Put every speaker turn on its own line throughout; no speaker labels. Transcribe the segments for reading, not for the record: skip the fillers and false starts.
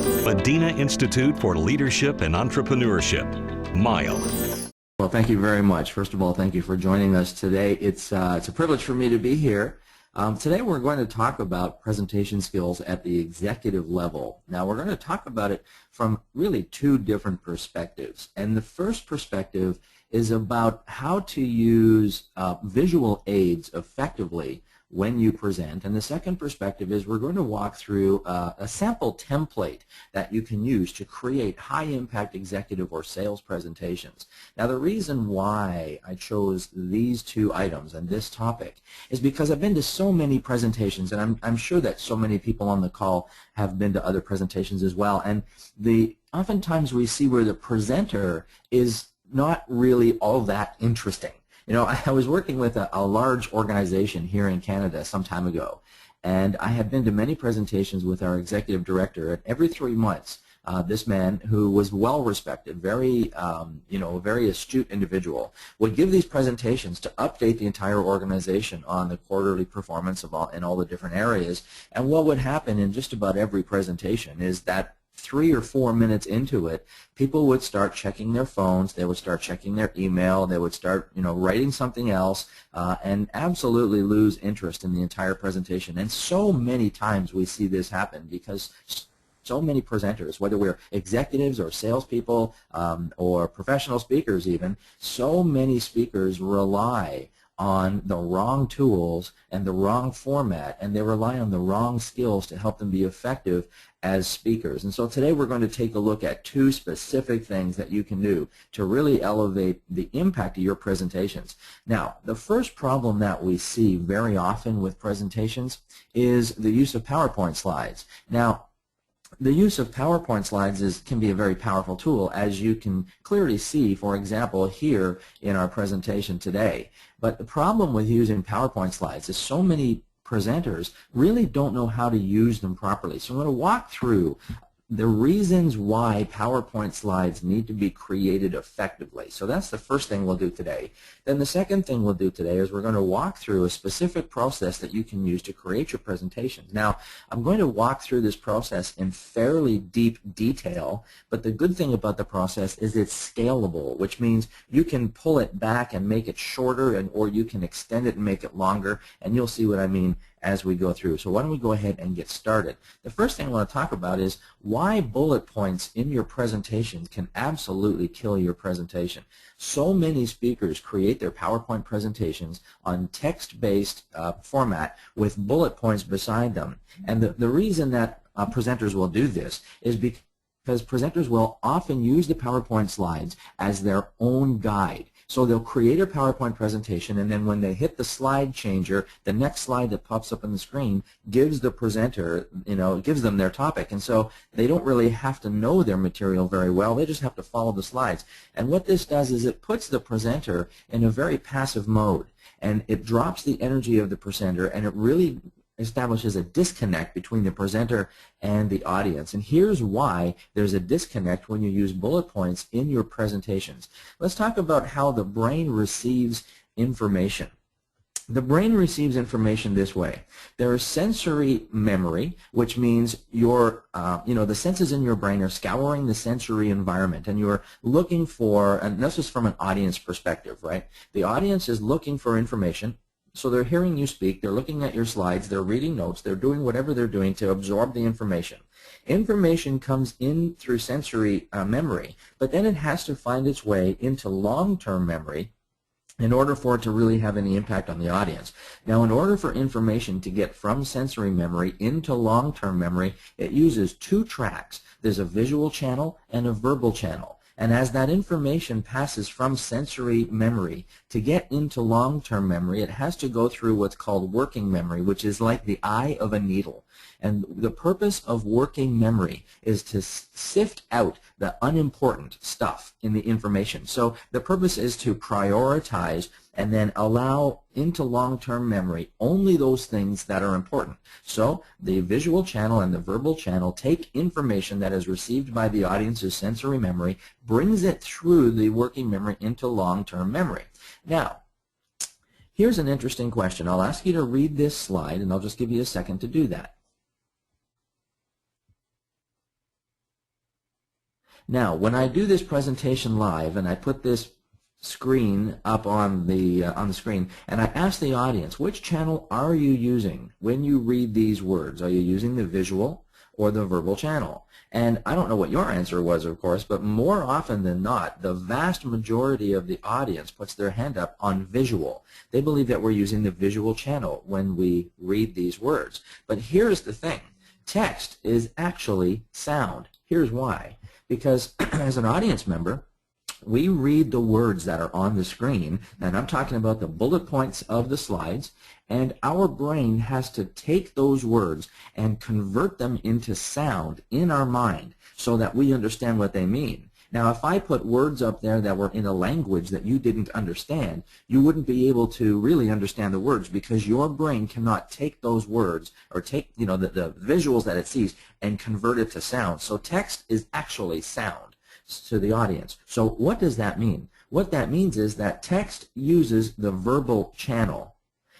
Madinah Institute for Leadership and Entrepreneurship, MILE.
Well, thank you very much. First of all, thank you for joining us today. It's a privilege for me to be here. Today we're going to talk about presentation skills at the executive level. Now we're going to talk about it from really two different perspectives. And the first perspective is about how to use visual aids effectively when you present. And the second perspective is we're going to walk through a sample template that you can use to create high-impact executive or sales presentations. Now, the reason why I chose these two items and this topic is because I've been to so many presentations, and I'm sure that so many people on the call have been to other presentations as well. And oftentimes we see where the presenter is not really all that interesting. You know, I was working with a large organization here in Canada some time ago, and I had been to many presentations with our executive director, and every 3 months, this man, who was well respected, very, very astute individual, would give these presentations to update the entire organization on the quarterly performance of in all the different areas. And what would happen in just about every presentation is that 3 or 4 minutes into it, people would start checking their phones, they would start checking their email, they would start, writing something else, and absolutely lose interest in the entire presentation. And so many times we see this happen because so many presenters, whether we're executives or salespeople or professional speakers even, so many speakers rely on the wrong tools and the wrong format, and they rely on the wrong skills to help them be effective as speakers. And so today we're going to take a look at two specific things that you can do to really elevate the impact of your presentations. Now, the first problem that we see very often with presentations is the use of PowerPoint slides. Now, the use of PowerPoint slides can be a very powerful tool, as you can clearly see, for example, here in our presentation today. But the problem with using PowerPoint slides is so many presenters really don't know how to use them properly. So I'm going to walk through the reasons why PowerPoint slides need to be created effectively. So that's the first thing we'll do today. Then the second thing we'll do today is we're going to walk through a specific process that you can use to create your presentations. Now, I'm going to walk through this process in fairly deep detail, but the good thing about the process is it's scalable, which means you can pull it back and make it shorter, or you can extend it and make it longer, and you'll see what I mean as we go through. So why don't we go ahead and get started. The first thing I want to talk about is why bullet points in your presentation can absolutely kill your presentation. So many speakers create their PowerPoint presentations on text-based format with bullet points beside them. And the reason that presenters will do this is because presenters will often use the PowerPoint slides as their own guide. So they'll create a PowerPoint presentation, and then when they hit the slide changer, the next slide that pops up on the screen gives the presenter, gives them their topic. And so they don't really have to know their material very well. They just have to follow the slides. And what this does is it puts the presenter in a very passive mode, and it drops the energy of the presenter, and it really establishes a disconnect between the presenter and the audience. And here's why there's a disconnect when you use bullet points in your presentations. Let's talk about how the brain receives information. The brain receives information this way. There is sensory memory, which means the senses in your brain are scouring the sensory environment, and you're looking for, and this is from an audience perspective, right? The audience is looking for information. So they're hearing you speak, they're looking at your slides, they're reading notes, they're doing whatever they're doing to absorb the information. Information comes in through sensory memory, but then it has to find its way into long-term memory in order for it to really have any impact on the audience. Now, in order for information to get from sensory memory into long-term memory, it uses two tracks. There's a visual channel and a verbal channel. And as that information passes from sensory memory to get into long-term memory, it has to go through what's called working memory, which is like the eye of a needle. And the purpose of working memory is to sift out the unimportant stuff in the information. So the purpose is to prioritize and then allow into long-term memory only those things that are important. So the visual channel and the verbal channel take information that is received by the audience's sensory memory, brings it through the working memory into long-term memory. Now, here's an interesting question. I'll ask you to read this slide, and I'll just give you a second to do that. Now, when I do this presentation live and I put this screen up on the screen and I ask the audience, which channel are you using when you read these words? Are you using the visual or the verbal channel? And I don't know what your answer was, of course, but more often than not, the vast majority of the audience puts their hand up on visual. They believe that we're using the visual channel when we read these words. But here's the thing. Text is actually sound. Here's why. Because as an audience member, we read the words that are on the screen, and I'm talking about the bullet points of the slides, and our brain has to take those words and convert them into sound in our mind so that we understand what they mean. Now, if I put words up there that were in a language that you didn't understand, you wouldn't be able to really understand the words because your brain cannot take those words or take, the visuals that it sees and convert it to sound. So text is actually sound to the audience. So what does that mean? What that means is that text uses the verbal channel.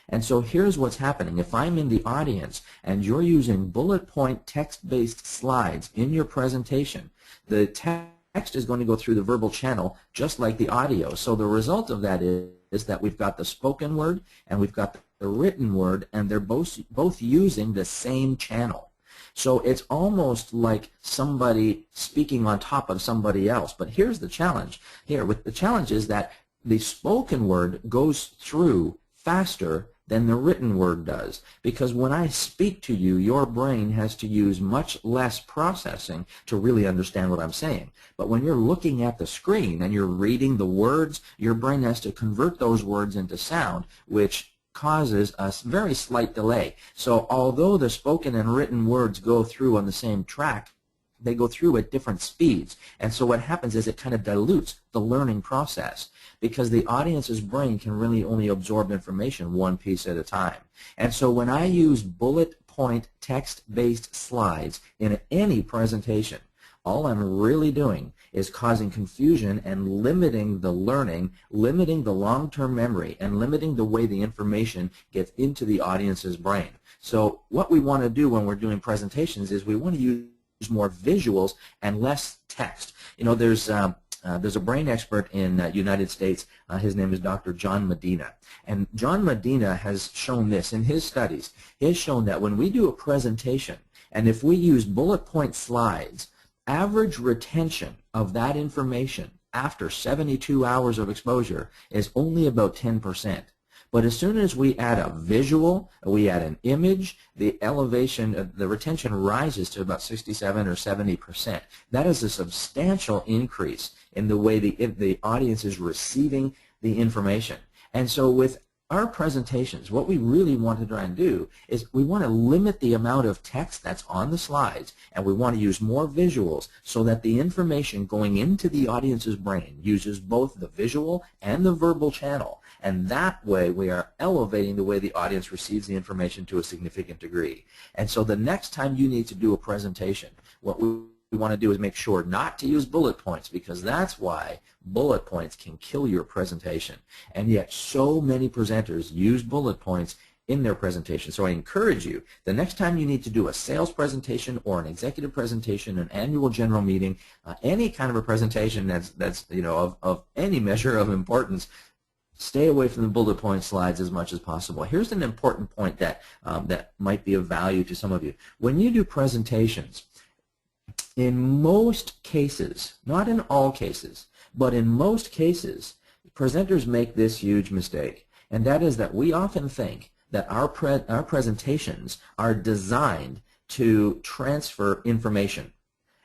And so here's what's happening. If I'm in the audience and you're using bullet point text-based slides in your presentation, the text is going to go through the verbal channel just like the audio. So the result of that is that we've got the spoken word and we've got the written word, and they're both using the same channel. So it's almost like somebody speaking on top of somebody else. But here's the challenge. The challenge is that the spoken word goes through faster than the written word does. Because when I speak to you, your brain has to use much less processing to really understand what I'm saying. But when you're looking at the screen and you're reading the words, your brain has to convert those words into sound, which causes a very slight delay. So although the spoken and written words go through on the same track, they go through at different speeds. And so what happens is it kind of dilutes the learning process because the audience's brain can really only absorb information one piece at a time. And so when I use bullet point text-based slides in any presentation, all I'm really doing is causing confusion and limiting the learning, limiting the long-term memory, and limiting the way the information gets into the audience's brain. So what we want to do when we're doing presentations is we want to use more visuals and less text. There's a brain expert in the United States. His name is Dr. John Madinah. And John Madinah has shown this in his studies. He has shown that when we do a presentation, and if we use bullet point slides, average retention of that information after 72 hours of exposure is only about 10%. But as soon as we add a visual, we add an image, the retention rises to about 67 or 70%. That is a substantial increase in the way the audience is receiving the information. And so with our presentations, what we really want to try and do is we want to limit the amount of text that's on the slides, and we want to use more visuals so that the information going into the audience's brain uses both the visual and the verbal channel. And that way we are elevating the way the audience receives the information to a significant degree. And so the next time you need to do a presentation, what we want to do is make sure not to use bullet points, because that's why bullet points can kill your presentation. And yet so many presenters use bullet points in their presentation. So I encourage you, the next time you need to do a sales presentation or an executive presentation, an annual general meeting, any kind of a presentation that's of any measure of importance, stay away from the bullet point slides as much as possible. Here's an important point that might be of value to some of you. When you do presentations, in most cases, not in all cases, but in most cases, presenters make this huge mistake, and that is that we often think that our presentations are designed to transfer information.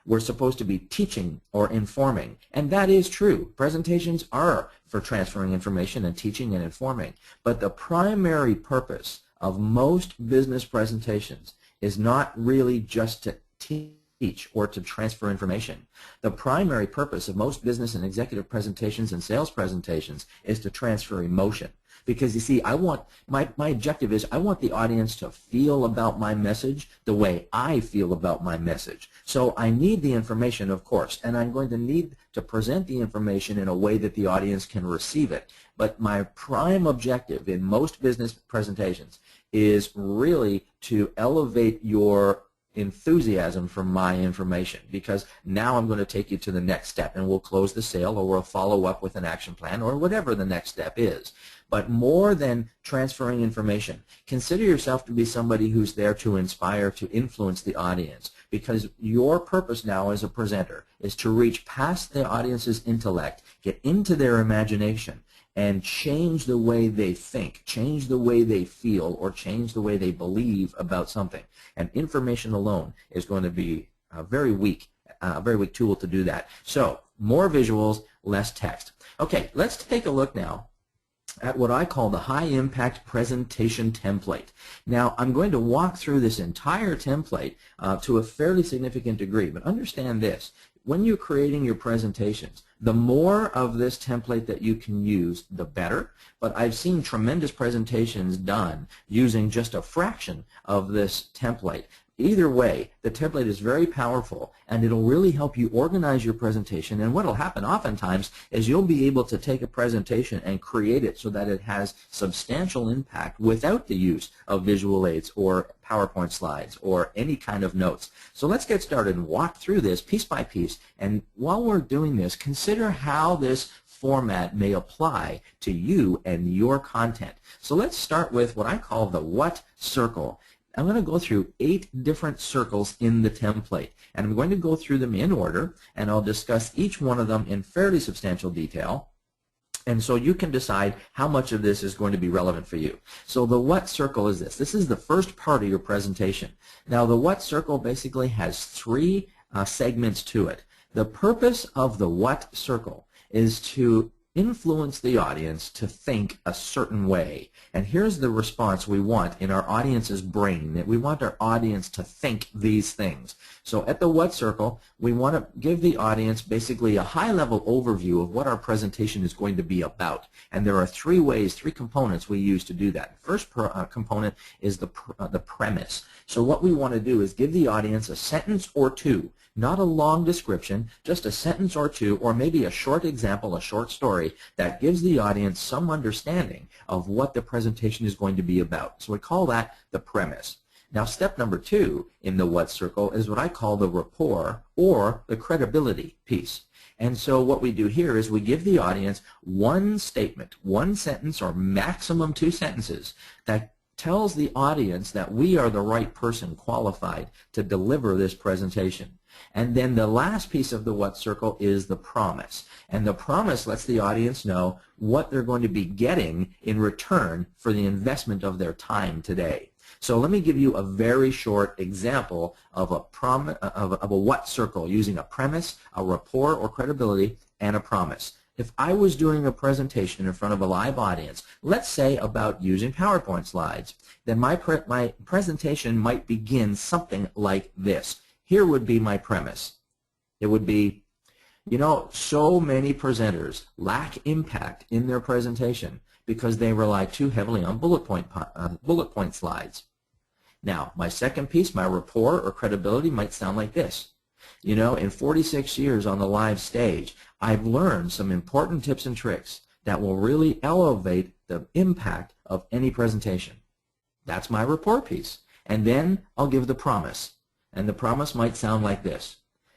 We're supposed to be teaching or informing, and that is true. Presentations are for transferring information and teaching and informing, but the primary purpose of most business presentations is not really just to teach or to transfer information. The primary purpose of most business and executive presentations and sales presentations is to transfer emotion. Because you see, my objective is I want the audience to feel about my message the way I feel about my message. So I need the information, of course, and I'm going to need to present the information in a way that the audience can receive it. But my prime objective in most business presentations is really to elevate your enthusiasm for my information, because now I'm going to take you to the next step, and we'll close the sale, or we'll follow up with an action plan, or whatever the next step is. But more than transferring information, consider yourself to be somebody who's there to inspire, to influence the audience, because your purpose now as a presenter is to reach past the audience's intellect, get into their imagination, and change the way they think, change the way they feel, or change the way they believe about something. And information alone is going to be a very weak tool to do that. So more visuals, less text. Okay, let's take a look now at what I call the high-impact presentation template. Now, I'm going to walk through this entire template to a fairly significant degree, but understand this. When you're creating your presentations, the more of this template that you can use, the better. But I've seen tremendous presentations done using just a fraction of this template. Either way, the template is very powerful, and it'll really help you organize your presentation. And what will happen oftentimes is you'll be able to take a presentation and create it so that it has substantial impact without the use of visual aids or PowerPoint slides or any kind of notes. So let's get started and walk through this piece by piece. And while we're doing this, consider how this format may apply to you and your content. So let's start with what I call the what circle. I'm going to go through 8 different circles in the template, and I'm going to go through them in order, and I'll discuss each one of them in fairly substantial detail, and so you can decide how much of this is going to be relevant for you. So the what circle is this. This is the first part of your presentation. Now the what circle basically has 3 segments to it. The purpose of the what circle is to influence the audience to think a certain way. And here's the response we want in our audience's brain, that we want our audience to think these things. So at the what circle, we want to give the audience basically a high-level overview of what our presentation is going to be about. And there are 3 ways, 3 components we use to do that. The first component is the premise. So what we want to do is give the audience a sentence or 2, not a long description, just a sentence or 2, or maybe a short example, a short story that gives the audience some understanding of what the presentation is going to be about. So we call that the premise. Now step number 2 in the what circle is what I call the rapport or the credibility piece. And so what we do here is we give the audience one statement, one sentence, or maximum 2 sentences that tells the audience that we are the right person qualified to deliver this presentation. And then the last piece of the what circle is the promise. And the promise lets the audience know what they're going to be getting in return for the investment of their time today. So let me give you a very short example of a what circle using a premise, a rapport or credibility, and a promise. If I was doing a presentation in front of a live audience, let's say about using PowerPoint slides, then my presentation might begin something like this. Here would be my premise. It would be, you know, so many presenters lack impact in their presentation because they rely too heavily on bullet point slides. Now, my second piece, my rapport or credibility, might sound like this. You know, in 46 years on the live stage, I've learned some important tips and tricks that will really elevate the impact of any presentation. That's my rapport piece. And then I'll give the promise. And the promise might sound like this.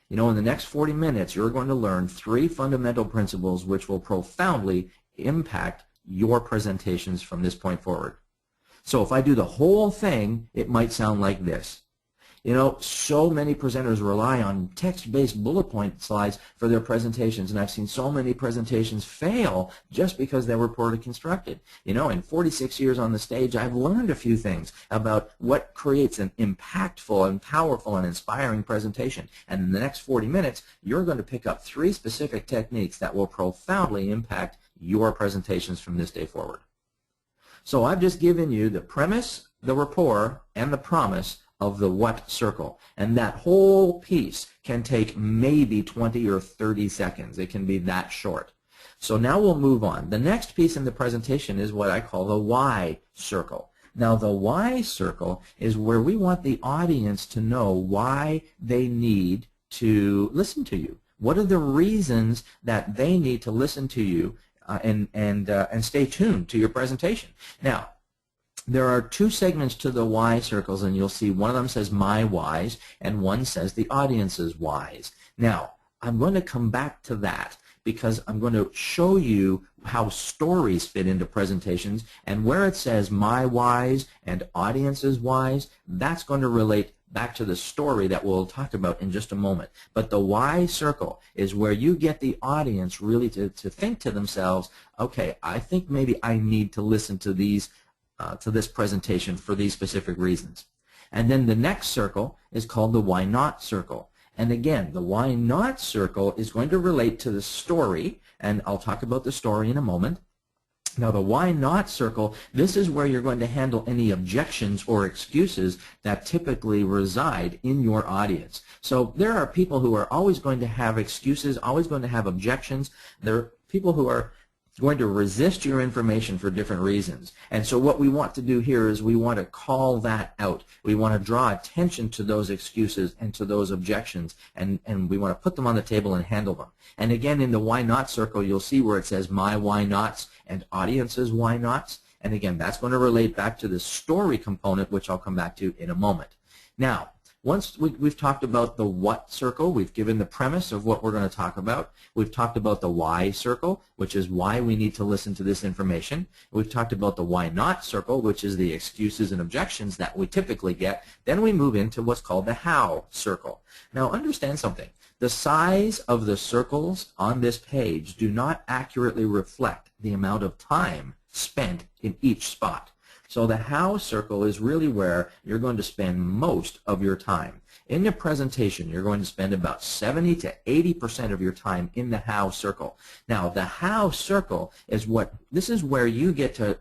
You know, in the next 40 minutes, you're going to learn 3 fundamental principles which will profoundly impact your presentations from this point forward. So if I do the whole thing, it might sound like this. You know, so many presenters rely on text-based bullet point slides for their presentations, and I've seen so many presentations fail just because they were poorly constructed. You know, in 46 years on the stage, I've learned a few things about what creates an impactful and powerful and inspiring presentation. And in the next 40 minutes, you're going to pick up 3 specific techniques that will profoundly impact your presentations from this day forward. So I've just given you the premise, the rapport, and the promise of the what circle. And that whole piece can take maybe 20 or 30 seconds. It can be that short. So now we'll move on. The next piece in the presentation is what I call the why circle. Now the why circle is where we want the audience to know why they need to listen to you. What are the reasons that they need to listen to you and stay tuned to your presentation? Now, there are two segments to the why circles, and you'll see one of them says my whys and one says the audience's whys. Now, I'm going to come back to that because I'm going to show you how stories fit into presentations, and where it says my whys and audience's whys, that's going to relate back to the story that we'll talk about in just a moment. But the why circle is where you get the audience really to think to themselves, okay, I think maybe I need to listen to these to this presentation for these specific reasons. And then the next circle is called the why not circle. And again, the why not circle is going to relate to the story, and I'll talk about the story in a moment. Now, the why not circle, this is where you're going to handle any objections or excuses that typically reside in your audience. So there are people who are always going to have excuses, always going to have objections. There are people who are going to resist your information for different reasons. And so what we want to do here is we want to call that out. We want to draw attention to those excuses and to those objections, and we want to put them on the table and handle them. And again, in the why not circle, you'll see where it says my why nots and audience's why nots. And again, that's going to relate back to the story component, which I'll come back to in a moment. Now, once we've talked about the what circle, we've given the premise of what we're going to talk about. We've talked about the why circle, which is why we need to listen to this information. We've talked about the why not circle, which is the excuses and objections that we typically get. Then we move into what's called the how circle. Now, understand something. The size of the circles on this page do not accurately reflect the amount of time spent in each spot. So the how circle is really where you're going to spend most of your time. In the presentation, you're going to spend about 70 to 80% of your time in the how circle. Now, the how circle is this is where you get to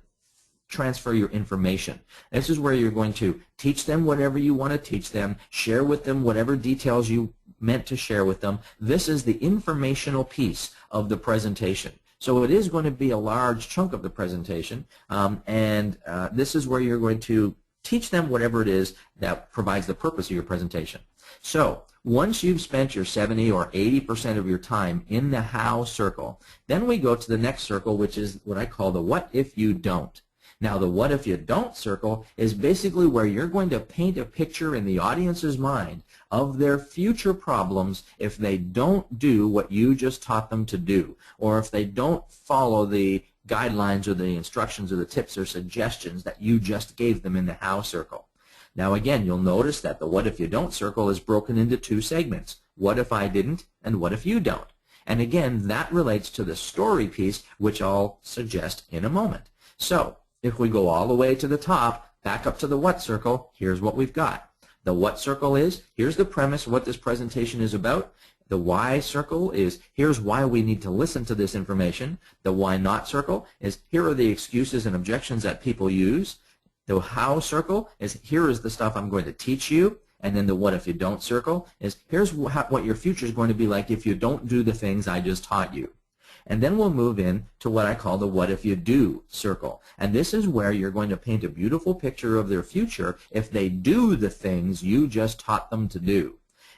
transfer your information. This is where you're going to teach them whatever you want to teach them, share with them whatever details you meant to share with them. This is the informational piece of the presentation. So it is going to be a large chunk of the presentation, and this is where you're going to teach them whatever it is that provides the purpose of your presentation. So once you've spent your 70 or 80% of your time in the how circle, then we go to the next circle, which is what I call the what if you don't. Now, the what if you don't circle is basically where you're going to paint a picture in the audience's mind of their future problems if they don't do what you just taught them to do, or if they don't follow the guidelines or the instructions or the tips or suggestions that you just gave them in the how circle. Now, again, you'll notice that the what if you don't circle is broken into two segments. What if I didn't, and what if you don't? And again, that relates to the story piece, which I'll suggest in a moment. So if we go all the way to the top, back up to the what circle, here's what we've got. The what circle is, here's the premise of what this presentation is about. The why circle is, here's why we need to listen to this information. The why not circle is, here are the excuses and objections that people use. The how circle is, here is the stuff I'm going to teach you. And then the what if you don't circle is, here's what your future is going to be like if you don't do the things I just taught you. And then we'll move in to what I call the what if you do circle. And this is where you're going to paint a beautiful picture of their future if they do the things you just taught them to do.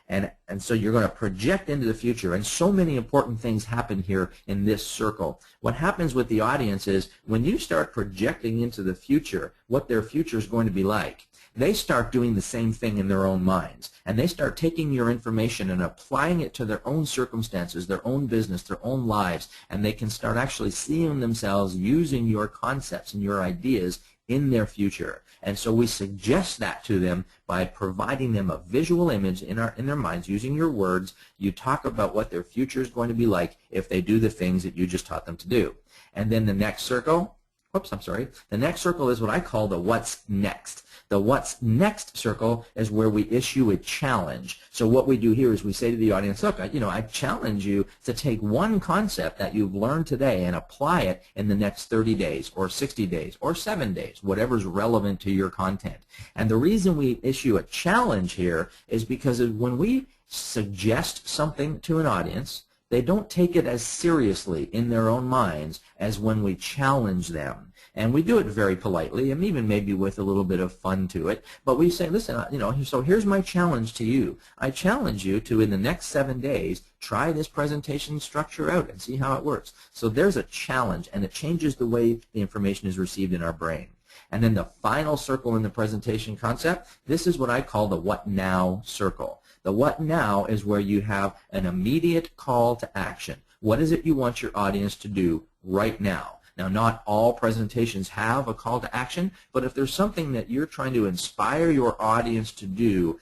And so you're going to project into the future, and so many important things happen here in this circle. What happens with the audience is when you start projecting into the future what their future is going to be like, they start doing the same thing in their own minds, and they start taking your information and applying it to their own circumstances, their own business, their own lives, and they can start actually seeing themselves using your concepts and your ideas in their future. And so we suggest that to them by providing them a visual image in their minds using your words. You talk about what their future is going to be like if they do the things that you just taught them to do. And then the next circle, the next circle is what I call the what's next. The what's next circle is where we issue a challenge. So what we do here is we say to the audience, look, I challenge you to take one concept that you've learned today and apply it in the next 30 days or 60 days or 7 days, whatever's relevant to your content. And the reason we issue a challenge here is because when we suggest something to an audience, they don't take it as seriously in their own minds as when we challenge them. And we do it very politely and even maybe with a little bit of fun to it. But we say, listen, so here's my challenge to you. I challenge you to, in the next 7 days, try this presentation structure out and see how it works. So there's a challenge, and it changes the way the information is received in our brain. And then the final circle in the presentation concept, this is what I call the what now circle. The what now is where you have an immediate call to action. What is it you want your audience to do right now? Now, not all presentations have a call to action, but if there's something that you're trying to inspire your audience to do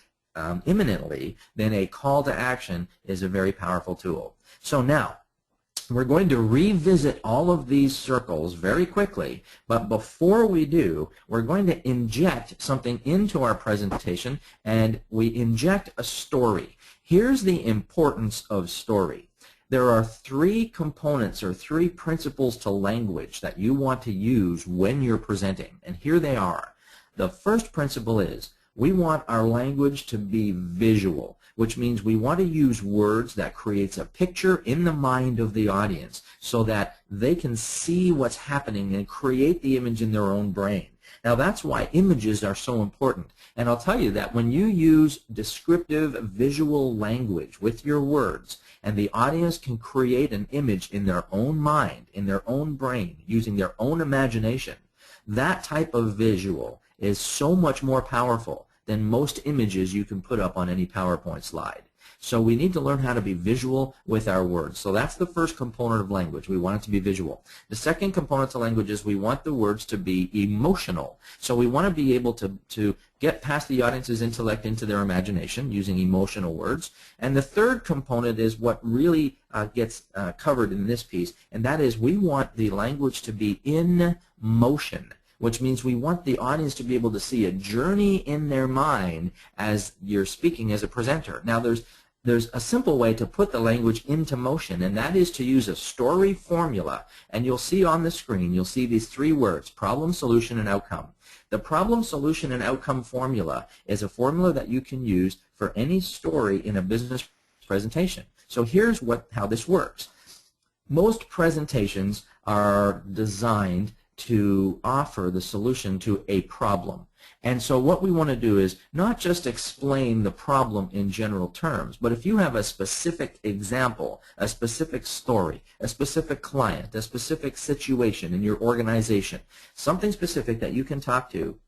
imminently, then a call to action is a very powerful tool. So now, we're going to revisit all of these circles very quickly, but before we do, we're going to inject something into our presentation, and we inject a story. Here's the importance of story. There are three components or three principles to language that you want to use when you're presenting, and here they are. The first principle is we want our language to be visual, which means we want to use words that creates a picture in the mind of the audience so that they can see what's happening and create the image in their own brain. Now, that's why images are so important. And I'll tell you that when you use descriptive visual language with your words, and the audience can create an image in their own mind, in their own brain, using their own imagination, that type of visual is so much more powerful than most images you can put up on any PowerPoint slide. So we need to learn how to be visual with our words. So that's the first component of language. We want it to be visual. The second component to language is we want the words to be emotional. So we want to be able to get past the audience's intellect into their imagination using emotional words. And the third component is what really gets covered in this piece, and that is we want the language to be in motion, which means we want the audience to be able to see a journey in their mind as you're speaking as a presenter. Now, there's a simple way to put the language into motion, and that is to use a story formula. And you'll see on the screen, you'll see these three words, problem, solution, and outcome. The problem, solution, and outcome formula is a formula that you can use for any story in a business presentation. So here's how this works. Most presentations are designed to offer the solution to a problem. And so what we want to do is not just explain the problem in general terms, but if you have a specific example, a specific story, a specific client, a specific situation in your organization, something specific that you can talk to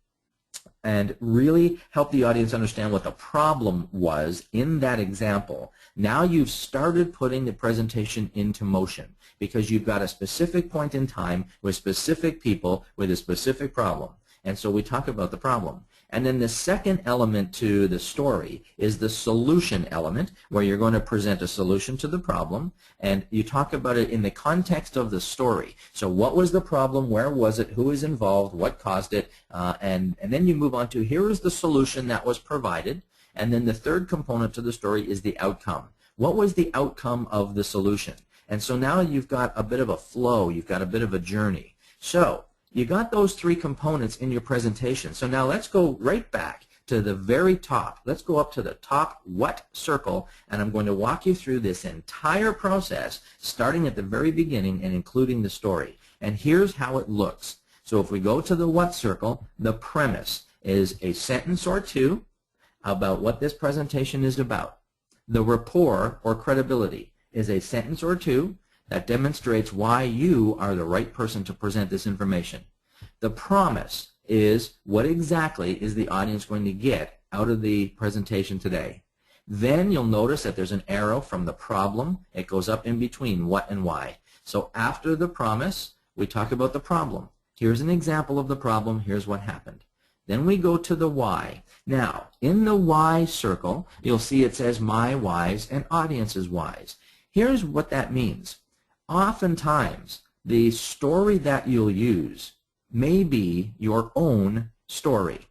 and really help the audience understand what the problem was in that example, now you've started putting the presentation into motion because you've got a specific point in time with specific people with a specific problem. And so we talk about the problem. And then the second element to the story is the solution element, where you're going to present a solution to the problem, and you talk about it in the context of the story. So what was the problem, where was it, who is involved, what caused it, and then you move on to here is the solution that was provided, and then the third component to the story is the outcome. What was the outcome of the solution? And so now you've got a bit of a flow, you've got a bit of a journey. So you got those three components in your presentation. So now let's go right back to the very top. Let's go up to the top what circle, and I'm going to walk you through this entire process, starting at the very beginning and including the story. And here's how it looks. So if we go to the what circle, the premise is a sentence or two about what this presentation is about. The rapport or credibility is a sentence or two that demonstrates why you are the right person to present this information. The promise is what exactly is the audience going to get out of the presentation today. Then you'll notice that there's an arrow from the problem. It goes up in between what and why. So after the promise, we talk about the problem. Here's an example of the problem. Here's what happened. Then we go to the why. Now, in the why circle, you'll see it says my whys and audience's whys. Here's what that means. Oftentimes, the story that you'll use may be your own story.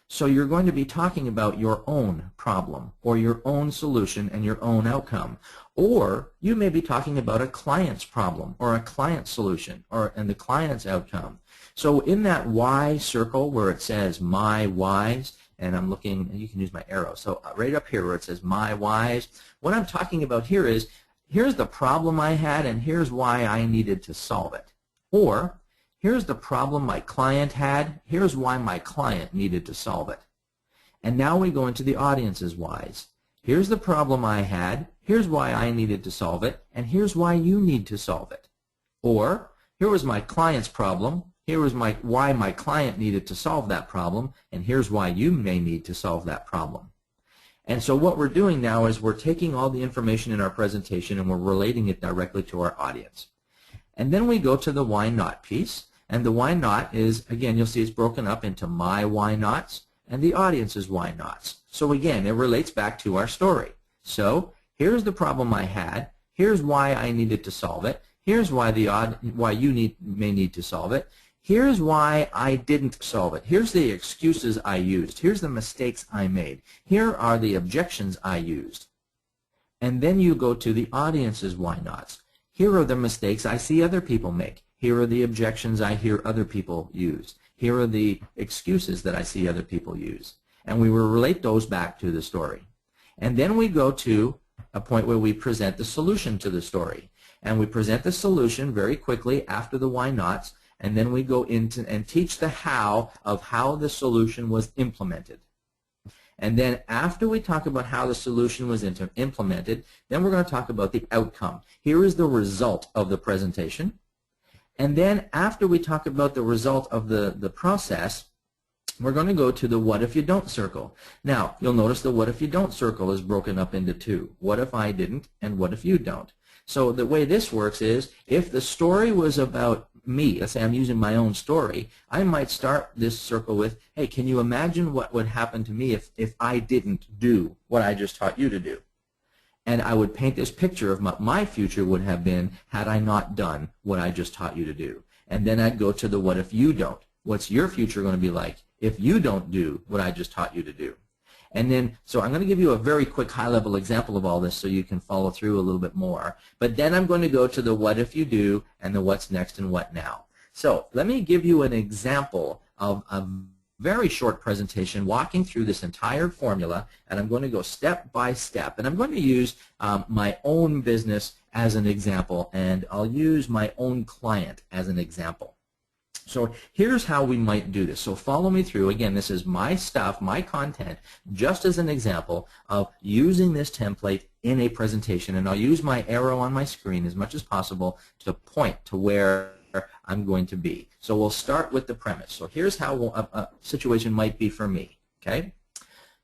So you're going to be talking about your own problem or your own solution and your own outcome. Or you may be talking about a client's problem or a client's solution and the client's outcome. So in that why circle where it says my whys, and I'm looking, and you can use my arrow. So right up here where it says my whys, what I'm talking about here is here's the problem I had, and here's why I needed to solve it. Or, here's the problem my client had, here's why my client needed to solve it. And now we go into the audience's whys. Here's the problem I had, here's why I needed to solve it, and here's why you need to solve it. Or, here was my client's problem, here was why my client needed to solve that problem, and here's why you may need to solve that problem. And so what we're doing now is we're taking all the information in our presentation and we're relating it directly to our audience. And then we go to the why not piece, and the why not is, again, you'll see it's broken up into my why nots and the audience's why nots. So again, it relates back to our story. So here's the problem I had, here's why I needed to solve it, here's why you may need to solve it, here's why I didn't solve it. Here's the excuses I used. Here's the mistakes I made. Here are the objections I used. And then you go to the audience's why nots. Here are the mistakes I see other people make. Here are the objections I hear other people use. Here are the excuses that I see other people use. And we will relate those back to the story. And then we go to a point where we present the solution to the story. And we present the solution very quickly after the why nots, and then we go into and teach the how of how the solution was implemented. And then after we talk about how the solution was implemented, then we're going to talk about the outcome. Here is the result of the presentation. And then after we talk about the result of the process, we're going to go to the what if you don't circle. Now, you'll notice the what if you don't circle is broken up into two. What if I didn't and what if you don't? So the way this works is if the story was about me, let's say I'm using my own story, I might start this circle with, hey, can you imagine what would happen to me if I didn't do what I just taught you to do? And I would paint this picture of what my future would have been had I not done what I just taught you to do. And then I'd go to the what if you don't. What's your future going to be like if you don't do what I just taught you to do? And then, so I'm going to give you a very quick high-level example of all this so you can follow through a little bit more. But then I'm going to go to the what if you do and the what's next and what now. So let me give you an example of a very short presentation walking through this entire formula, and I'm going to go step by step. And I'm going to use my own business as an example, and I'll use my own client as an example. So here's how we might do this. So follow me through. Again, this is my stuff, my content, just as an example of using this template in a presentation. And I'll use my arrow on my screen as much as possible to point to where I'm going to be. So we'll start with the premise. So here's how a situation might be for me. Okay?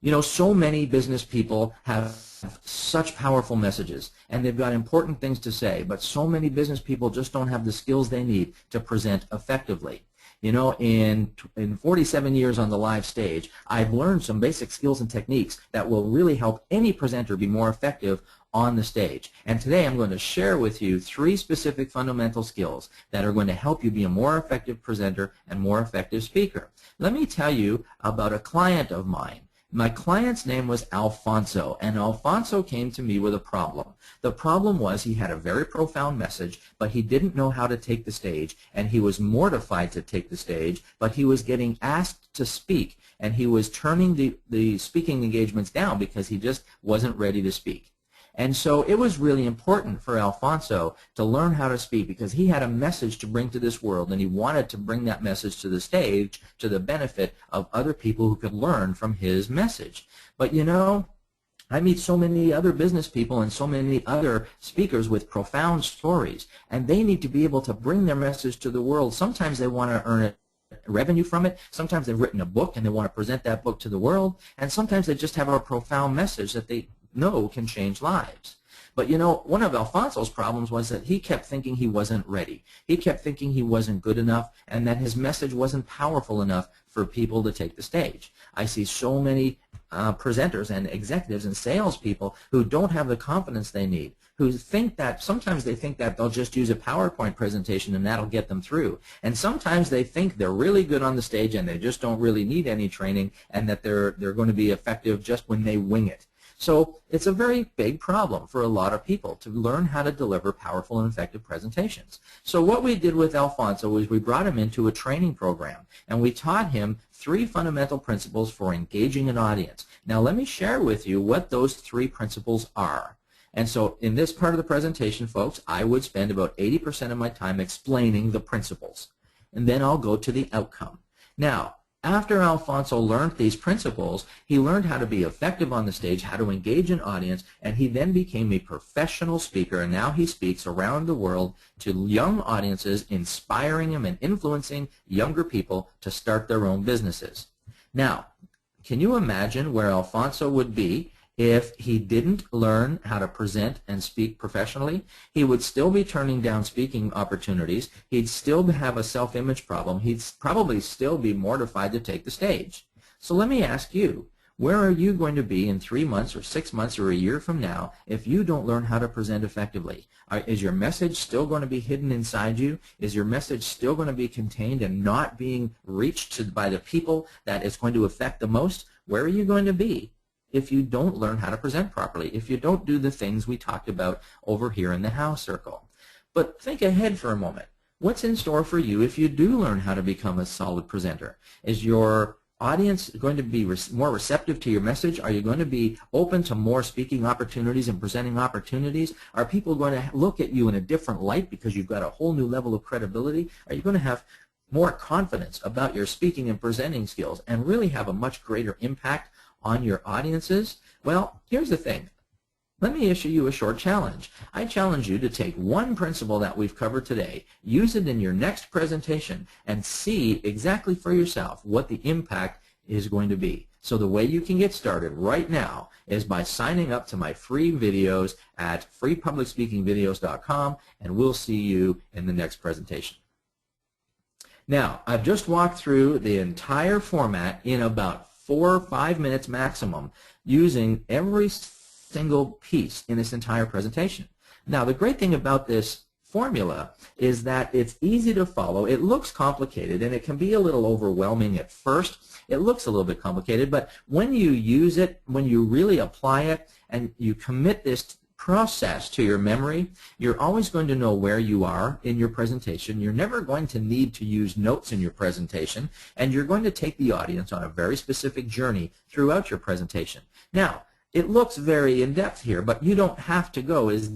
You know, so many business people have such powerful messages, and they've got important things to say, but so many business people just don't have the skills they need to present effectively. You know, in 47 years on the live stage, I've learned some basic skills and techniques that will really help any presenter be more effective on the stage. And today I'm going to share with you 3 specific fundamental skills that are going to help you be a more effective presenter and more effective speaker. Let me tell you about a client of mine. My client's name was Alfonso, and Alfonso came to me with a problem. The problem was he had a very profound message, but he didn't know how to take the stage, and he was mortified to take the stage, but he was getting asked to speak, and he was turning the speaking engagements down because he just wasn't ready to speak. And so it was really important for Alfonso to learn how to speak because he had a message to bring to this world, and he wanted to bring that message to the stage to the benefit of other people who could learn from his message. But you know, I meet so many other business people and so many other speakers with profound stories, and they need to be able to bring their message to the world. Sometimes they want to earn revenue from it. Sometimes they've written a book and they want to present that book to the world, and sometimes they just have a profound message that they know can change lives. But you know, one of Alfonso's problems was that he kept thinking he wasn't ready. He kept thinking he wasn't good enough and that his message wasn't powerful enough for people to take the stage. I see so many presenters and executives and salespeople who don't have the confidence they need, who think that sometimes they think that they'll just use a PowerPoint presentation and that'll get them through. And sometimes they think they're really good on the stage and they just don't really need any training and that they're going to be effective just when they wing it. So it's a very big problem for a lot of people to learn how to deliver powerful and effective presentations. So what we did with Alfonso was we brought him into a training program, and we taught him 3 fundamental principles for engaging an audience. Now let me share with you what those 3 principles are. And so in this part of the presentation, folks, I would spend about 80% of my time explaining the principles. And then I'll go to the outcome. Now, After Alfonso learned these principles, he learned how to be effective on the stage, how to engage an audience, and he then became a professional speaker, and now he speaks around the world to young audiences, inspiring them and influencing younger people to start their own businesses. Now, can you imagine where Alfonso would be if he didn't learn how to present and speak professionally? He would still be turning down speaking opportunities. He'd still have a self-image problem. He'd probably still be mortified to take the stage. So let me ask you, where are you going to be in 3 months or 6 months or a year from now if you don't learn how to present effectively? Is your message still going to be hidden inside you? Is your message still going to be contained and not being reached by the people that it's going to affect the most? Where are you going to be if you don't learn how to present properly, if you don't do the things we talked about over here in the house circle? But think ahead for a moment. What's in store for you if you do learn how to become a solid presenter? Is your audience going to be more receptive to your message? Are you going to be open to more speaking opportunities and presenting opportunities? Are people going to look at you in a different light because you've got a whole new level of credibility? Are you going to have more confidence about your speaking and presenting skills and really have a much greater impact on your audiences? Well, here's the thing. Let me issue you a short challenge. I challenge you to take one principle that we've covered today, use it in your next presentation, and see exactly for yourself what the impact is going to be. So the way you can get started right now is by signing up to my free videos at freepublicspeakingvideos.com, and we'll see you in the next presentation. Now, I've just walked through the entire format in about 4 or 5 minutes maximum, using every single piece in this entire presentation. Now, the great thing about this formula is that it's easy to follow. It looks complicated, and it can be a little overwhelming at first. It looks a little bit complicated, but when you use it, when you really apply it, and you commit this process to your memory, you're always going to know where you are in your presentation. You're never going to need to use notes in your presentation, and you're going to take the audience on a very specific journey throughout your presentation. Now, it looks very in-depth here, but you don't have to go as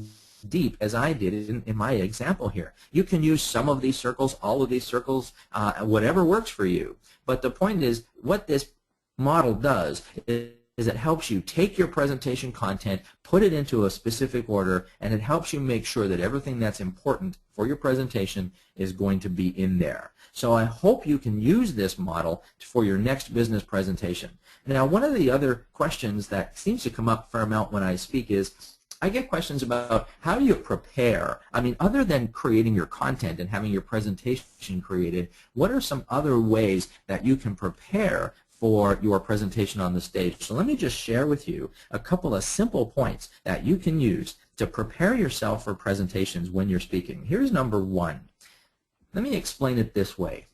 deep as I did in my example here. You can use some of these circles, all of these circles, whatever works for you. But the point is, what this model does is it helps you take your presentation content, put it into a specific order, and it helps you make sure that everything that's important for your presentation is going to be in there. So I hope you can use this model for your next business presentation. Now, one of the other questions that seems to come up a fair amount when I speak is, I get questions about how do you prepare? I mean, other than creating your content and having your presentation created, what are some other ways that you can prepare for your presentation on the stage? So let me just share with you a couple of simple points that you can use to prepare yourself for presentations when you're speaking. Here's number one. Let me explain it this way.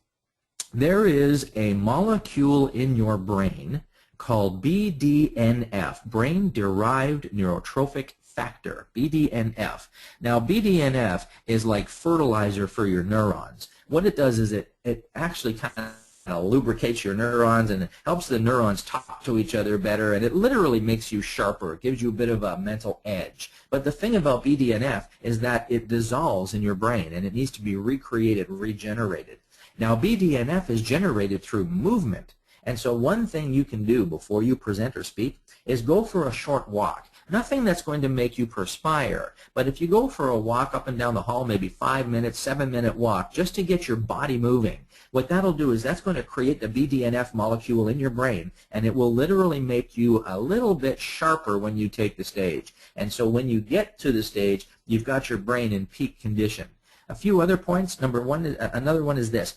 There is a molecule in your brain called BDNF, brain-derived neurotrophic factor, BDNF. Now, BDNF is like fertilizer for your neurons. What it does is it actually kind of lubricates your neurons, and it helps the neurons talk to each other better, and it literally makes you sharper. It gives you a bit of a mental edge. But the thing about BDNF is that it dissolves in your brain, and it needs to be recreated, regenerated. Now, BDNF is generated through movement. And so one thing you can do before you present or speak is go for a short walk. Nothing that's going to make you perspire, but if you go for a walk up and down the hall, maybe 5 minutes, 7-minute walk, just to get your body moving, what that'll do is that's going to create the BDNF molecule in your brain, and it will literally make you a little bit sharper when you take the stage. And so when you get to the stage, you've got your brain in peak condition. A few other points. Another one is this.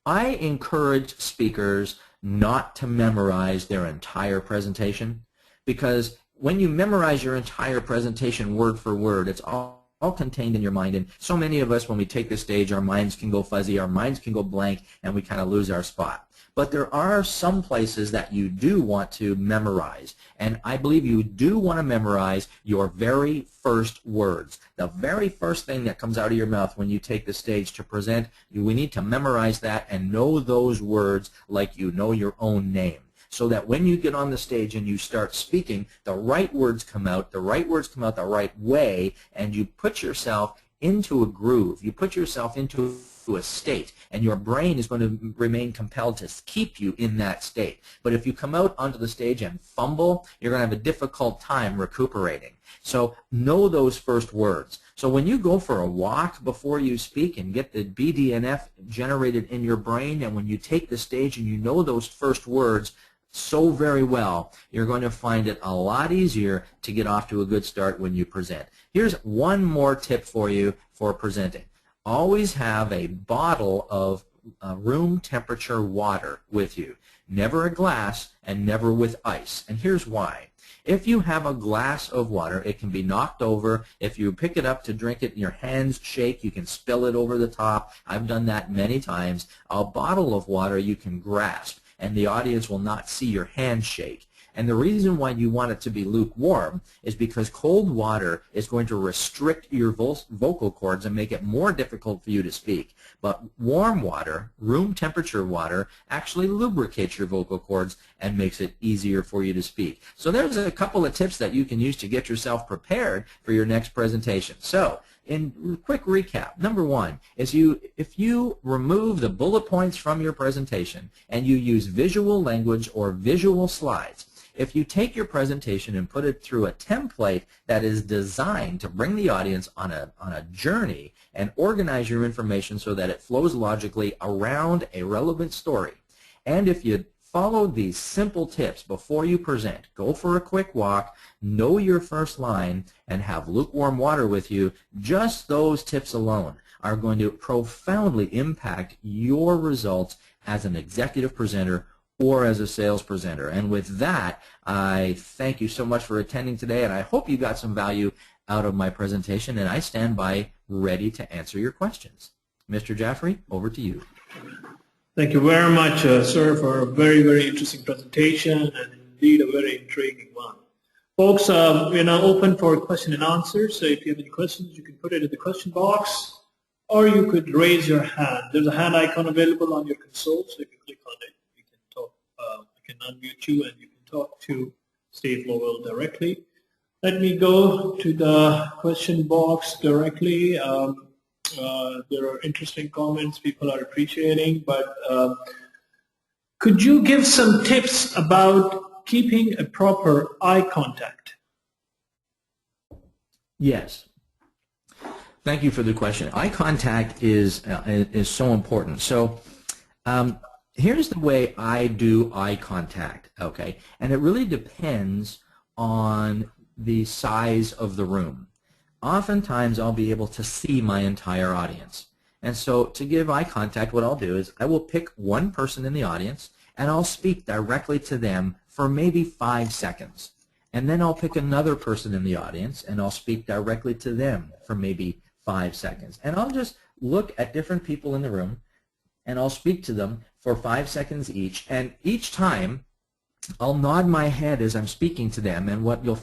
I encourage speakers not to memorize their entire presentation, because when you memorize your entire presentation word for word, it's all contained in your mind. And so many of us, when we take the stage, our minds can go fuzzy, our minds can go blank, and we kind of lose our spot. But there are some places that you do want to memorize, and I believe you do want to memorize your very first words. The very first thing that comes out of your mouth when you take the stage to present, we need to memorize that and know those words like you know your own name, so that when you get on the stage and you start speaking, the right words come out the right way, and you put yourself into a groove. You put yourself into a state, and your brain is going to remain compelled to keep you in that state. But if you come out onto the stage and fumble, you're going to have a difficult time recuperating. So know those first words. So when you go for a walk before you speak and get the BDNF generated in your brain, and when you take the stage and you know those first words so very well, you're going to find it a lot easier to get off to a good start when you present. Here's one more tip for you for presenting. Always have a bottle of room temperature water with you. Never a glass and never with ice. And here's why. If you have a glass of water, it can be knocked over. If you pick it up to drink it and your hands shake, you can spill it over the top. I've done that many times. A bottle of water you can grasp, and the audience will not see your hand shake. And the reason why you want it to be lukewarm is because cold water is going to restrict your vocal cords and make it more difficult for you to speak. But warm water, room temperature water, actually lubricates your vocal cords and makes it easier for you to speak. So there's a couple of tips that you can use to get yourself prepared for your next presentation. So in quick recap, number one is if you remove the bullet points from your presentation and you use visual language or visual slides, if you take your presentation and put it through a template that is designed to bring the audience on a journey and organize your information so that it flows logically around a relevant story, and if you follow these simple tips before you present, go for a quick walk, know your first line, and have lukewarm water with you, just those tips alone are going to profoundly impact your results as an executive presenter or as a sales presenter. And with that, I thank you so much for attending today, and I hope you got some value out of my presentation, and I stand by ready to answer your questions. Mr. Jaffrey, over to you.
Thank you very much, sir, for a very, very interesting presentation, and indeed a very intriguing one. Folks, we're now open for question and answers, so if you have any questions, you can put it in the question box, or you could raise your hand. There's a hand icon available on your console, so if you click on it, you can talk. I can unmute you, and you can talk to Steve Lowell directly. Let me go to the question box directly. There are interesting comments people are appreciating, but could you give some tips about keeping a proper eye contact?
Yes. Thank you for the question. Eye contact is so important. So here's the way I do eye contact, okay? And it really depends on the size of the room. Oftentimes I'll be able to see my entire audience. And so to give eye contact, what I'll do is I will pick one person in the audience and I'll speak directly to them for maybe 5 seconds. And then I'll pick another person in the audience and I'll speak directly to them for maybe 5 seconds. And I'll just look at different people in the room and I'll speak to them for 5 seconds each. And each time I'll nod my head as I'm speaking to them, and what you'll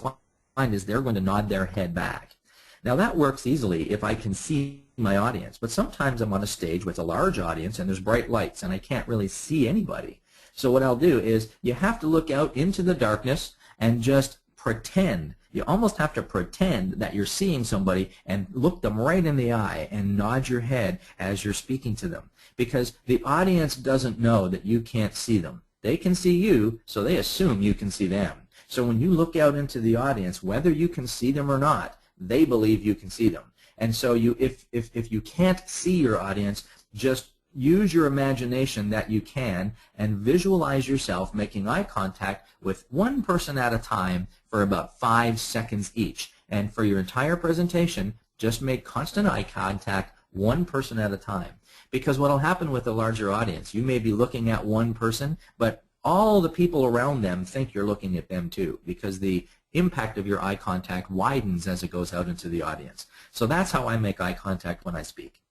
find is they're going to nod their head back. Now that works easily if I can see my audience, but sometimes I'm on a stage with a large audience and there's bright lights and I can't really see anybody. So what I'll do is you have to look out into the darkness and just pretend. You almost have to pretend that you're seeing somebody and look them right in the eye and nod your head as you're speaking to them, because the audience doesn't know that you can't see them. They can see you, so they assume you can see them. So when you look out into the audience, whether you can see them or not, they believe you can see them. And so if you can't see your audience, just use your imagination that you can and visualize yourself making eye contact with one person at a time for about 5 seconds each. And for your entire presentation, just make constant eye contact one person at a time. Because what will happen with a larger audience, you may be looking at one person, but all the people around them think you're looking at them too, because the impact of your eye contact widens as it goes out into the audience. So that's how I make eye contact when I speak.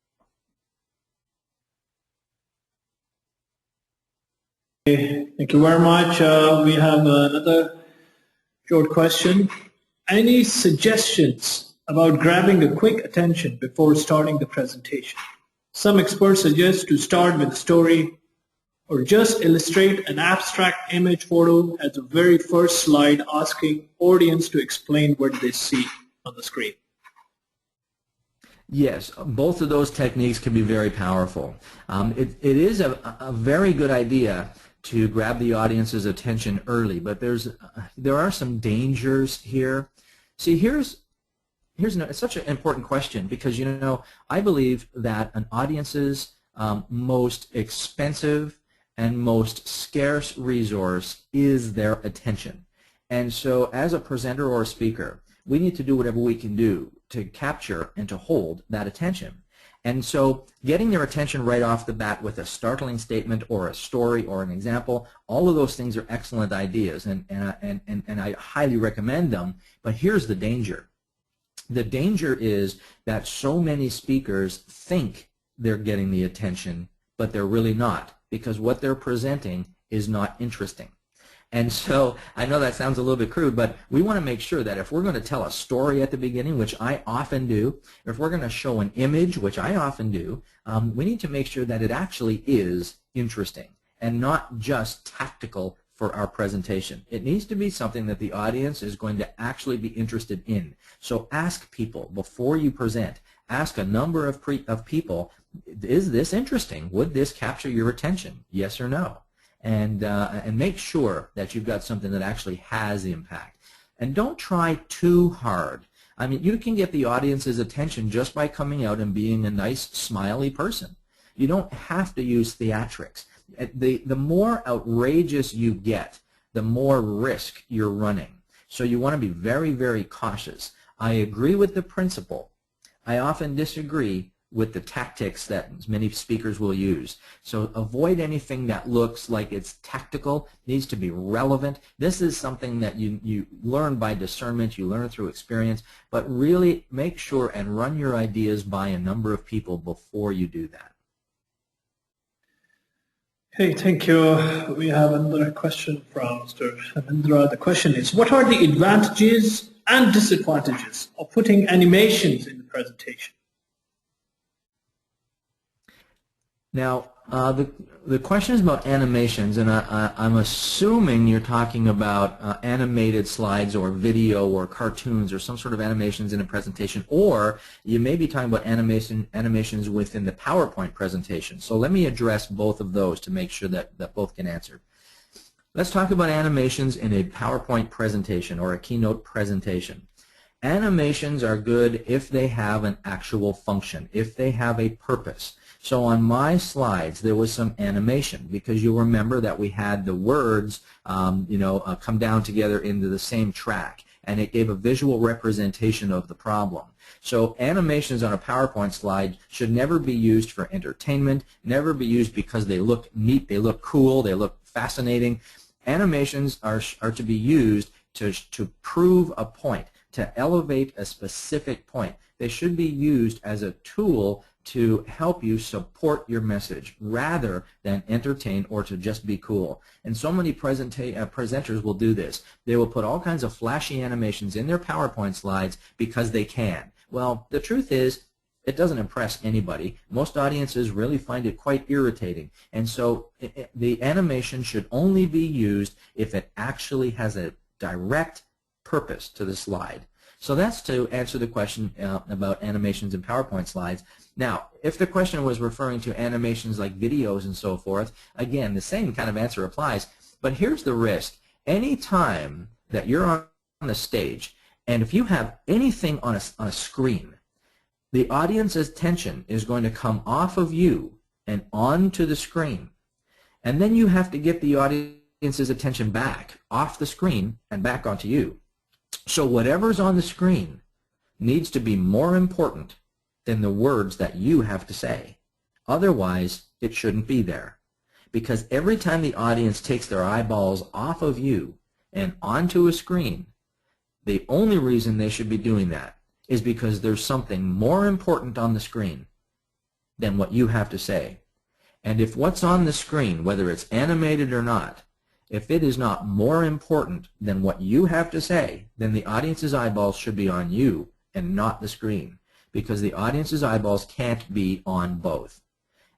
Thank you very much. We have another short question. Any suggestions about grabbing a quick attention before starting the presentation? Some experts suggest to start with a story or just illustrate an abstract image photo as the very first slide, asking audience to explain what they see on the screen.
Yes, both of those techniques can be very powerful. It is a very good idea to grab the audience's attention early, but there are some dangers here. See, it's such an important question because, I believe that an audience's most expensive and most scarce resource is their attention. And so as a presenter or a speaker, we need to do whatever we can do to capture and to hold that attention. And so getting their attention right off the bat with a startling statement or a story or an example, all of those things are excellent ideas, and I highly recommend them. But here's the danger. The danger is that so many speakers think they're getting the attention, but they're really not, because what they're presenting is not interesting. And so I know that sounds a little bit crude, but we want to make sure that if we're going to tell a story at the beginning, which I often do, if we're going to show an image, which I often do, we need to make sure that it actually is interesting and not just tactical for our presentation. It needs to be something that the audience is going to actually be interested in. So ask people before you present. Ask a number of people, is this interesting? Would this capture your attention? Yes or no? And make sure that you've got something that actually has impact. And don't try too hard. I mean, you can get the audience's attention just by coming out and being a nice, smiley person. You don't have to use theatrics. The more outrageous you get, the more risk you're running. So you want to be very, very cautious. I agree with the principle. I often disagree with the tactics that many speakers will use. So avoid anything that looks like it's tactical, needs to be relevant. This is something that you learn by discernment, you learn through experience, but really make sure and run your ideas by a number of people before you do that.
Hey, thank you. We have another question from Mr. Shamindra. The question is, what are the advantages and disadvantages of putting animations in the presentation?
Now, the question is about animations, and I'm assuming you're talking about animated slides or video or cartoons or some sort of animations in a presentation, or you may be talking about animations within the PowerPoint presentation. So let me address both of those to make sure that both can answer. Let's talk about animations in a PowerPoint presentation or a keynote presentation. Animations are good if they have an actual function, if they have a purpose. So on my slides, there was some animation because you'll remember that we had the words, come down together into the same track, and it gave a visual representation of the problem. So animations on a PowerPoint slide should never be used for entertainment, never be used because they look neat, they look cool, they look fascinating. Animations are to be used to prove a point, to elevate a specific point. They should be used as a tool to help you support your message rather than entertain or to just be cool. And so many presenters will do this. They will put all kinds of flashy animations in their PowerPoint slides because they can. Well, the truth is, it doesn't impress anybody. Most audiences really find it quite irritating. And so the animation should only be used if it actually has a direct purpose to the slide. So that's to answer the question about animations in PowerPoint slides. Now, if the question was referring to animations like videos and so forth, again, the same kind of answer applies. But here's the risk. Any time that you're on the stage, and if you have anything on a screen, the audience's attention is going to come off of you and onto the screen. And then you have to get the audience's attention back off the screen and back onto you. So whatever's on the screen needs to be more important than the words that you have to say. Otherwise, it shouldn't be there. Because every time the audience takes their eyeballs off of you and onto a screen, the only reason they should be doing that is because there's something more important on the screen than what you have to say. And if what's on the screen, whether it's animated or not, if it is not more important than what you have to say, then the audience's eyeballs should be on you and not the screen, because the audience's eyeballs can't be on both.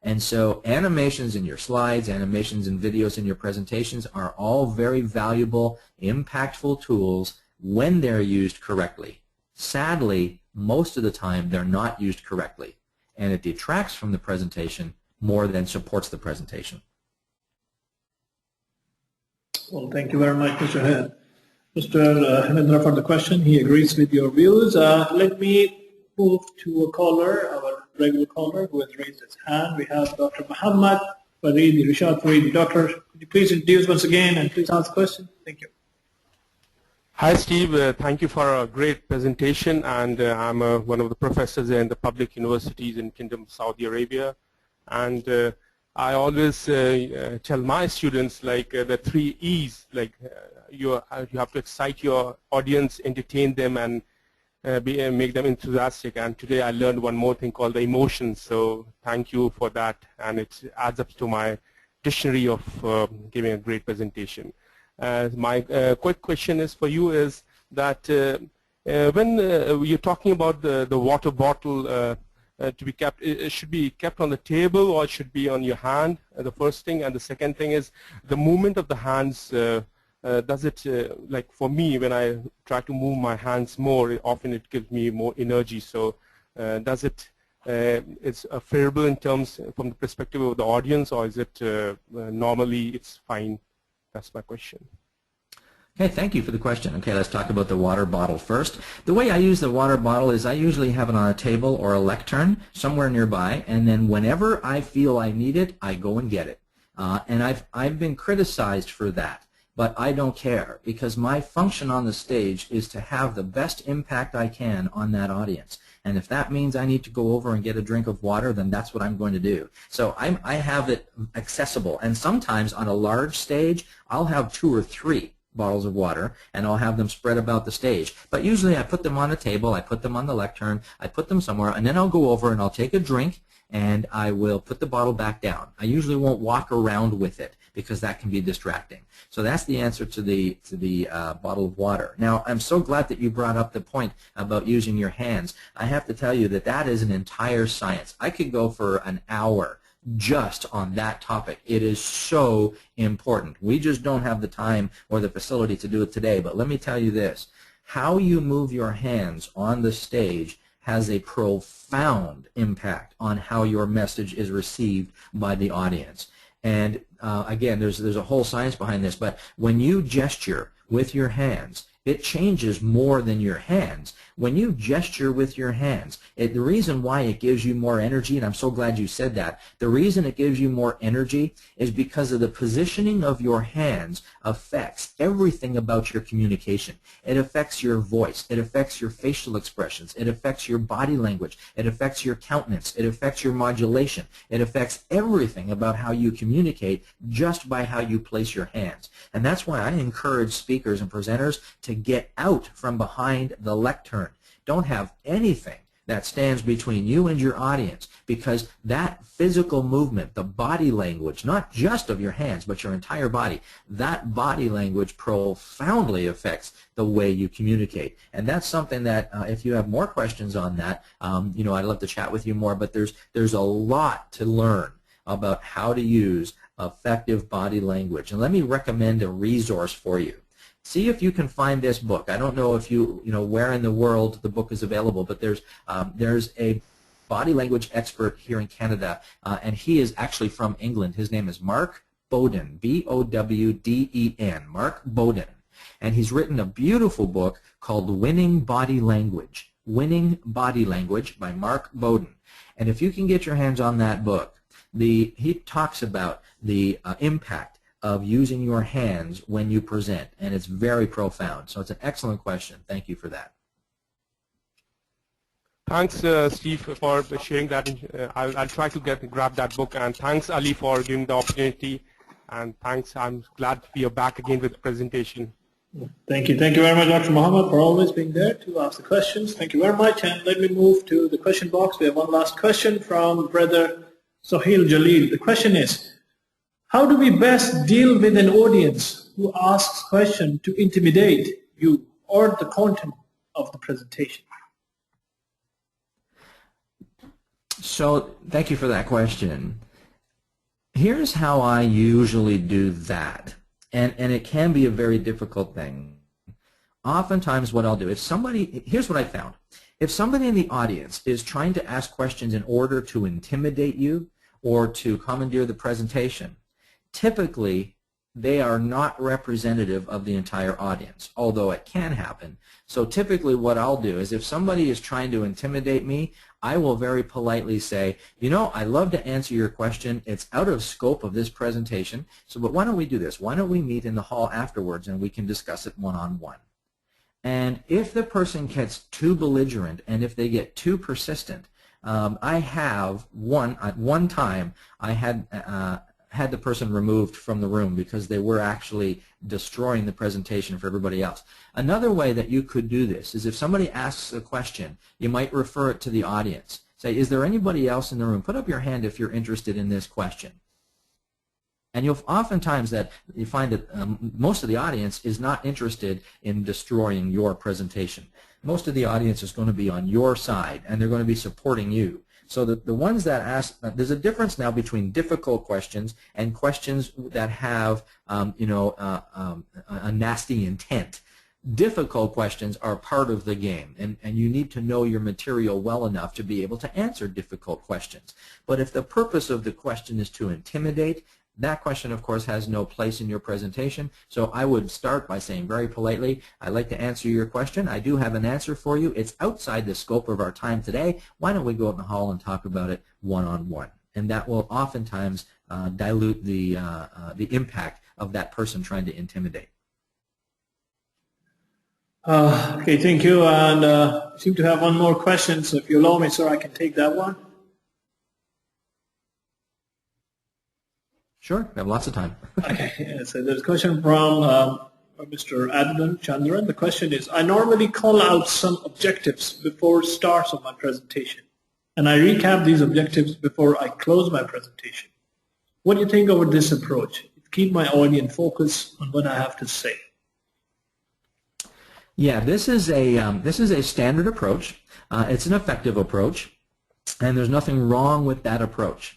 And so animations in your slides, animations and videos in your presentations are all very valuable, impactful tools when they're used correctly. sadly, most of the time they're not used correctly, and it detracts from the presentation more than supports the presentation.
Well, thank you very much, Mr. Head. Mr. Hemendra, for the question. He agrees with your views. Let me move to a caller, our regular caller who has raised his hand. We have Dr. Muhammad Faridi, Rishad Faridi. Doctor, could you please introduce once again and please ask a question? Thank you.
Hi, Steve. Thank you for a great presentation. And I'm one of the professors in the public universities in Kingdom of Saudi Arabia. And I always tell my students like the 3 E's, like you have to excite your audience, entertain them, and make them enthusiastic. And today I learned one more thing called the emotions. So thank you for that, and it adds up to my dictionary of giving a great presentation. My quick question is for you is that when you're talking about the water bottle to be kept, it should be kept on the table or it should be on your hand, the first thing. And the second thing is the movement of the hands. Does it, like for me, when I try to move my hands more, often it gives me more energy. So does it, it's favorable in terms from the perspective of the audience, or is it normally it's fine? That's my question.
Okay, thank you for the question. Okay, let's talk about the water bottle first. The way I use the water bottle is I usually have it on a table or a lectern somewhere nearby, and then whenever I feel I need it, I go and get it. And I've been criticized for that, but I don't care, because my function on the stage is to have the best impact I can on that audience. And if that means I need to go over and get a drink of water, then that's what I'm going to do. So I have it accessible, and sometimes on a large stage, I'll have 2 or 3 bottles of water, and I'll have them spread about the stage. But usually I put them on a table, I put them on the lectern, I put them somewhere, and then I'll go over and I'll take a drink, and I will put the bottle back down. I usually won't walk around with it, because that can be distracting. So that's the answer to the bottle of water. Now, I'm so glad that you brought up the point about using your hands. I have to tell you that that is an entire science. I could go for an hour just on that topic. It is so important. We just don't have the time or the facility to do it today, but let me tell you this. How you move your hands on the stage has a profound impact on how your message is received by the audience. And again, there's a whole science behind this, but when you gesture with your hands, it changes more than your hands. When you gesture with your hands, the reason why it gives you more energy, and I'm so glad you said that, the reason it gives you more energy is because of the positioning of your hands affects everything about your communication. It affects your voice. It affects your facial expressions. It affects your body language. It affects your countenance. It affects your modulation. It affects everything about how you communicate just by how you place your hands. And that's why I encourage speakers and presenters to get out from behind the lectern. Don't have anything that stands between you and your audience, because that physical movement, the body language, not just of your hands, but your entire body, that body language profoundly affects the way you communicate. And that's something that if you have more questions on that, you know, I'd love to chat with you more, but there's a lot to learn about how to use effective body language. And let me recommend a resource for you. See if you can find this book. I don't know if you know where in the world the book is available, but there's a body language expert here in Canada, and he is actually from England. His name is Mark Bowden, B-O-W-D-E-N, Mark Bowden. And he's written a beautiful book called Winning Body Language, Winning Body Language by Mark Bowden. And if you can get your hands on that book, he talks about the impact of using your hands when you present, and it's very profound. So it's an excellent question. Thank you for that.
Thanks, Steve, for sharing that. I'll try to grab that book, and thanks, Ali, for giving the opportunity. And thanks. I'm glad we are back again with the presentation.
Thank you. Thank you very much, Dr. Muhammad, for always being there to ask the questions. Thank you very much. And let me move to the question box. We have one last question from Brother Sohail Jalil. The question is, how do we best deal with an audience who asks questions to intimidate you or the content of the presentation?
So thank you for that question. Here's how I usually do that, and it can be a very difficult thing. oftentimes what I'll do, here's what I found. If somebody in the audience is trying to ask questions in order to intimidate you or to commandeer the presentation, typically they are not representative of the entire audience, although it can happen. So typically what I'll do is if somebody is trying to intimidate me, I will very politely say, you know, I love to answer your question. It's out of scope of this presentation, but why don't we do this? Why don't we meet in the hall afterwards and we can discuss it one-on-one? And if the person gets too belligerent and if they get too persistent, at one time I had the person removed from the room because they were actually destroying the presentation for everybody else. Another way that you could do this is if somebody asks a question, you might refer it to the audience. Say, is there anybody else in the room? Put up your hand if you're interested in this question. And you'll oftentimes that you find that most of the audience is not interested in destroying your presentation. Most of the audience is going to be on your side, and they're going to be supporting you. So the ones that ask, there's a difference now between difficult questions and questions that have, a nasty intent. Difficult questions are part of the game, and you need to know your material well enough to be able to answer difficult questions. But if the purpose of the question is to intimidate, that question, of course, has no place in your presentation. So I would start by saying very politely, I'd like to answer your question. I do have an answer for you. It's outside the scope of our time today. Why don't we go out in the hall and talk about it one-on-one? And that will oftentimes dilute the impact of that person trying to intimidate.
Okay, thank you. And I seem to have one more question. So if you allow me, sir, I can take that one.
Sure, we have lots of time.
Okay, yeah, so there's a question from Mr. Adnan Chandran. The question is, I normally call out some objectives before starts of my presentation, and I recap these objectives before I close my presentation. What do you think over this approach? Keep my audience focused on what I have to say.
Yeah, this is a standard approach. It's an effective approach, and there's nothing wrong with that approach.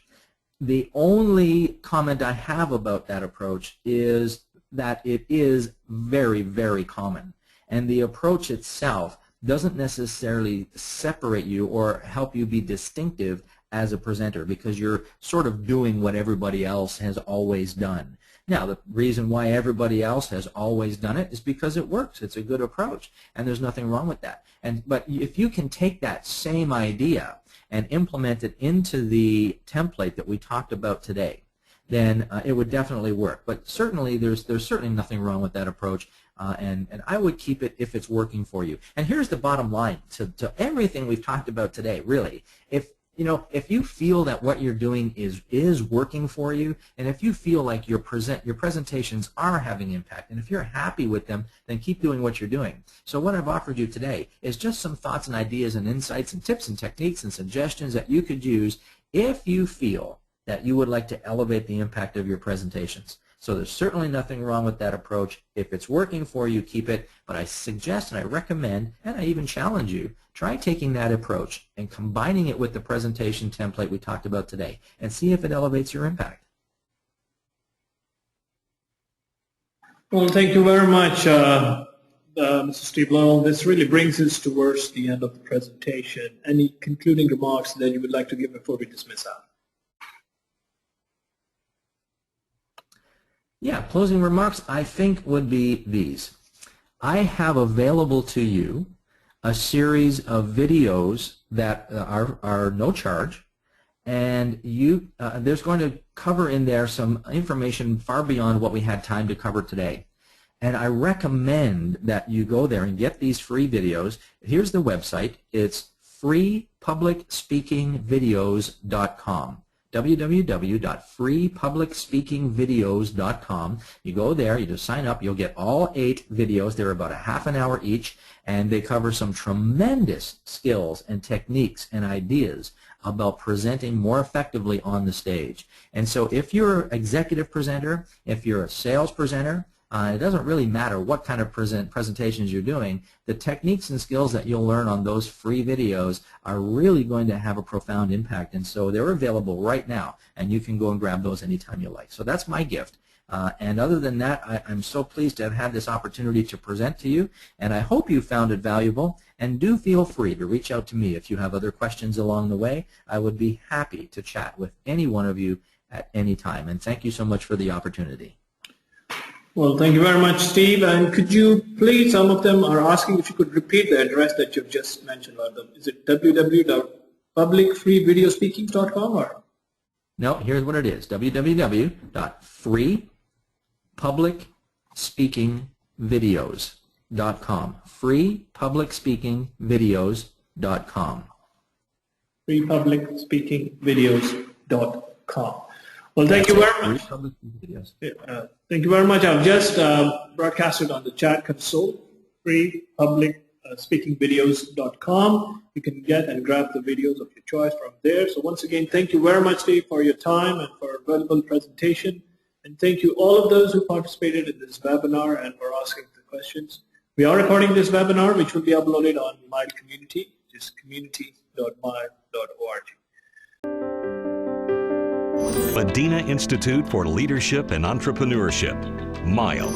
The only comment I have about that approach is that it is very, very common. And the approach itself doesn't necessarily separate you or help you be distinctive as a presenter because you're sort of doing what everybody else has always done. Now, the reason why everybody else has always done it is because it works. It's a good approach, and there's nothing wrong with that. But if you can take that same idea and implement it into the template that we talked about today, then it would definitely work. But certainly, there's certainly nothing wrong with that approach, and I would keep it if it's working for you. And here's the bottom line to everything we've talked about today. Really, if you feel that what you're doing is working for you, and if you feel like your presentations are having impact, and if you're happy with them, then keep doing what you're doing. So what I've offered you today is just some thoughts and ideas and insights and tips and techniques and suggestions that you could use if you feel that you would like to elevate the impact of your presentations. So there's certainly nothing wrong with that approach. If it's working for you, keep it. But I suggest and I recommend, and I even challenge you, try taking that approach and combining it with the presentation template we talked about today and see if it elevates your impact.
Well, thank you very much, Mr. Steve Lowell. This really brings us towards the end of the presentation. Any concluding remarks that you would like to give before we dismiss out?
Yeah, closing remarks I think would be these. I have available to you a series of videos that are no charge, and there's going to cover in there some information far beyond what we had time to cover today. And I recommend that you go there and get these free videos. Here's the website. It's freepublicspeakingvideos.com. www.freepublicspeakingvideos.com. You go there, you just sign up, you'll get all 8 videos. They're about a half an hour each, and they cover some tremendous skills and techniques and ideas about presenting more effectively on the stage. And so if you're an executive presenter, if you're a sales presenter, it doesn't really matter what kind of presentations you're doing. The techniques and skills that you'll learn on those free videos are really going to have a profound impact. And so they're available right now, and you can go and grab those anytime you like. So that's my gift. And other than that, I'm so pleased to have had this opportunity to present to you, and I hope you found it valuable. And do feel free to reach out to me if you have other questions along the way. I would be happy to chat with any one of you at any time. And thank you so much for the opportunity.
Well, thank you very much, Steve. And could you please, some of them are asking if you could repeat the address that you've just mentioned. Is it www.publicfreevideospeaking.com or?
No, here's what it is, www.freepublicspeakingvideos.com. freepublicspeakingvideos.com.
freepublicspeakingvideos.com. Well, thank you very much. Thank you very much. I've just broadcasted on the chat console, freepublicspeakingvideos.com. You can get and grab the videos of your choice from there. So once again, thank you very much, Steve, for your time and for a valuable presentation. And thank you all of those who participated in this webinar and for asking the questions. We are recording this webinar, which will be uploaded on my community, which is community.my.org.
Madinah Institute for Leadership and Entrepreneurship, MILE.